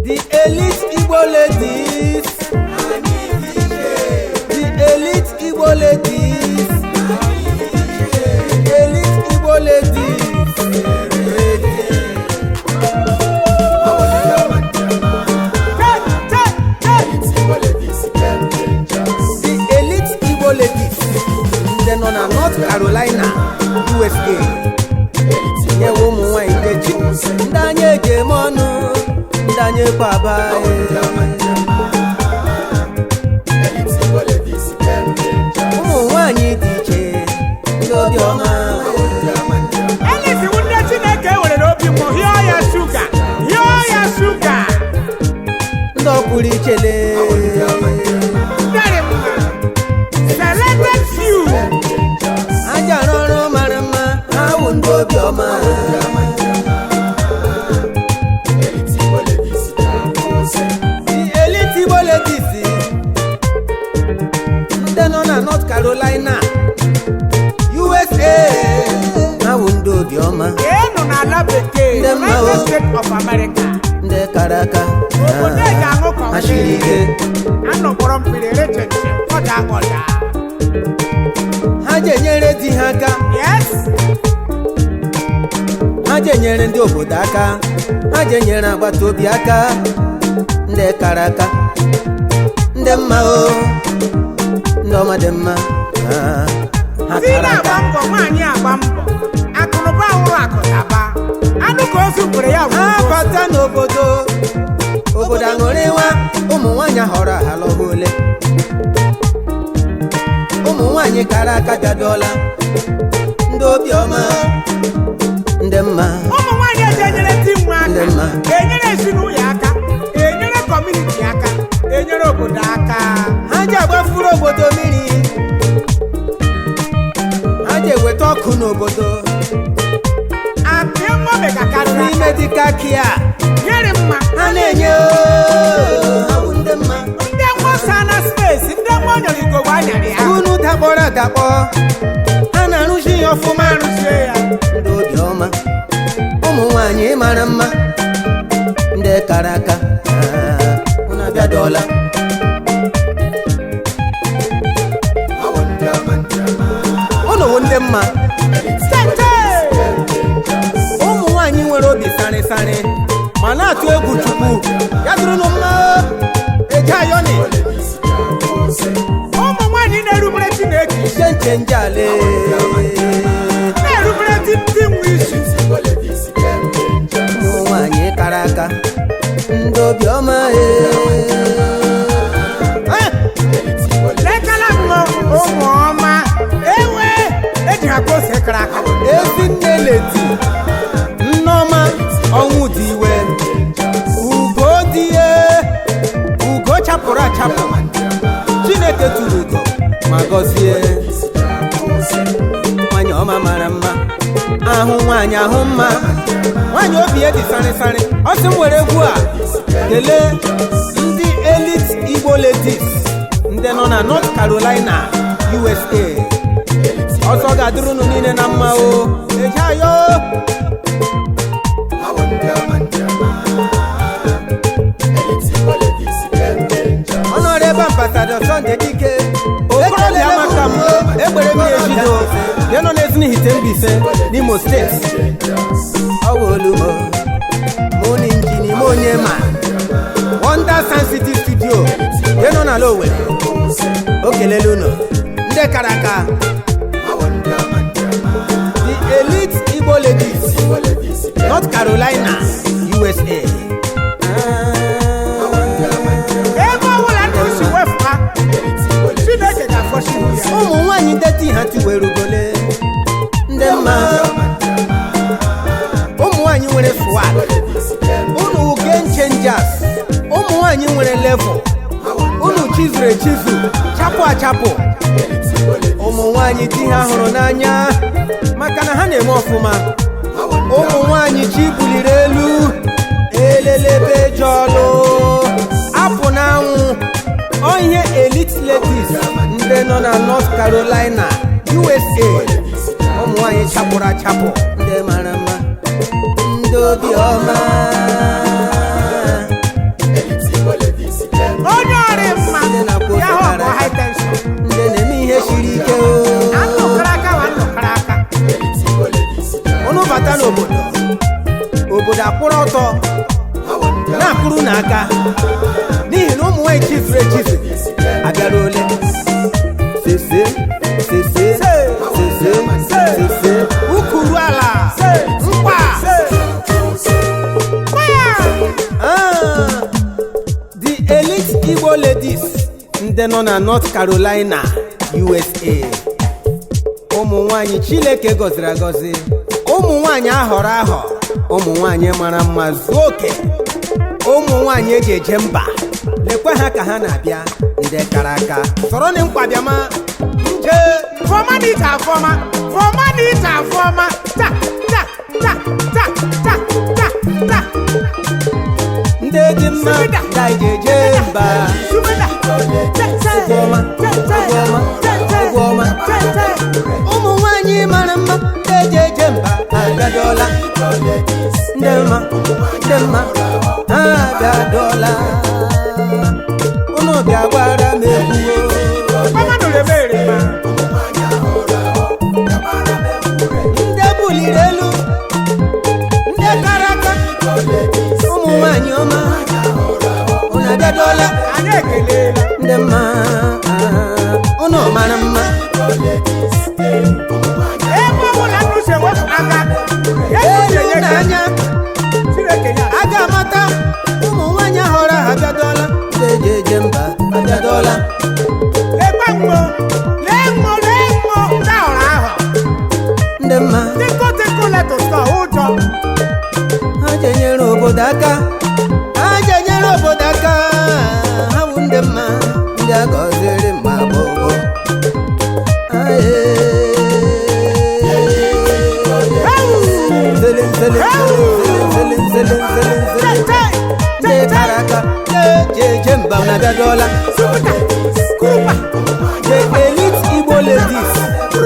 The elite Igbo ladies. The elite Igbo ladies. The elite Igbo ladies. The elite Igbo ladies. They're on North Carolina, USA. Yeah, woman, why did you? Danye Gemonu, Danye Baba. Woman, why you DJ? Love your man. Alice, you wouldn't let you go with an opium. Here, your sugar. Here, your sugar. No, put it chile. Selected few. I don't know, Marama. I won't go your man. North Carolina, USA. I won't do your man. The United States of America. The Caracas. I'm not from the relationship. What I got. Hajenyere di haka. Yes. Hajenyere ndi obodo aka. Hajenyere agbata obi aka. Ndị Caracas. Ndị mma o. Ndoma demma Sina bambo mani abambo akunuba uru akotaba anu ko supere ya bata n'obodo obodo aṅụrịwa ụmụ nwanyị họrọ ahala ole ụmụ nwanyị kara aka bịadola ndị obiọma ndị mma ụmụ nwanyị ejenyere ti nwa aka enyere ezinụlọ aka enyere kọmuniti aka enyere obodo aka ha ji agbafuru obodo mmiri ha ji eweta ọkụ n'obodo n'ime dịka kia nyere mma ha na-enye awụ ndị mma ndị nwasa na spesi ndị nwanyọrigo wanyarị ya unu dakpọrọ adakpọ ha na-arụzi ya ọfụma arụzie ya ndị obiọma ụmụ nwanyị mara mma ndị kara aka unu abịadọla ụnụ ndị mma ụmụ nwanyị nwere obi sarịsarị ma na-atụ egwu Chukwu ya dụrụ nụ mma eje ayọni ụmụ nwanyị na-erubere Chineke ise nche ale na-erubere ndị nwe isi ụmụ nwanyị kara aka ndị obiọma lekala ụmụ ọma ewe eji ha ka ose kara aka ezi nne leti nneọma ọnwụ dị iwe ugo dị ihe ugo chapụrụ achapụ Chineke tụrụ ugo ma gọzie nwanyị ọma mara mma ahụ nwanyị ahụ mma nwanyị obi ya dị sarịsarị ọ sị m were egwu a kelee ndị elite Igbo ladies ndị nọ na North Carolina USA ọzọ ga-adịrị unu niile na mma o eje ayo Hon.Amb Sunday Dike okorobịa amaka m egbere m ya ejido dị nọ n'Ezinihite Mbaise n'Imo steeti ọwụolumo mụ na injini m onye ma Wonder Sound City Studio dị nọ n'ala Owerri o kelele unu ndị kara aka the elite Igbo ladies North Carolina USA ụmụ nwanyị ndeti ha tiwere ugole ndị mma ụmụ nwanyị nwere swag unu game changers ụmụ nwanyị nwere level unu chizuru echizu chapụ achapụ ụmụ nwanyị di ha hụrụ n'anya maka na ha na-eme ọfụma ụmụ nwanyị chi buliri elu elelebe jọlụ apụ n'anwụ onye elite ladies ndị nọ na North Carolina USA ụmụ nwanyị chapụrụ achapụ ndị mara mma ndị obiọma bata n'obodo obodo akwụrụ ọtọ na-akụrụ n'aka n'ihi na ụmụ nwanyị chizuru echizu abịara ole sese ukuru ala mkpa the elite Igbo ladies ndị nọ na North Carolina USA ụmụ nwanyị Chineke gọziri agọzi ụmụ nwanyị ahọrọ ahọ ụmụ nwanyị mara mma zuo oke ụmụ nwanyị eji eje mba lekwe ha ka ha na-abịa ndị kara aka sọrọ na mkpa bịama nje fọma dị ite afọma fọma dị ite afọma ta ta ta ta ta ta ta ndị dị mma ka eji eje mba ụmụ nwanyị mara mma ka eji eje mba abịadọla ndị mma abịadọla unu bịa gbara m egwu ndị buliri elu ndị kara aka ụmụ nwanyị ọma unu abịadọla ndị mma unu mara mma elu n'anya a ga-amata ụmụ nwanyị ahọrọ ha abịadọla ndị eji eje mba abịadọla ndị mma ha jenyere obodo aka ha bụ ndị mma ndị a gọziri mma gbogbo ndị kara aka eje mba na-abịadọla the elite Igbo ladies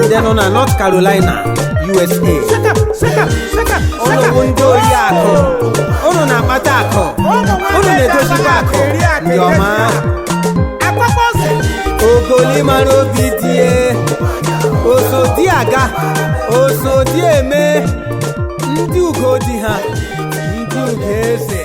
ndị nọ na North Carolina USA unu bụ ndị oyi akụ unu na-akpata akụ unu na-edozikwa akụ ndị ọma ogoli mara obi die osodi aga osodi eme ndị ugo di ha ndị ugo eze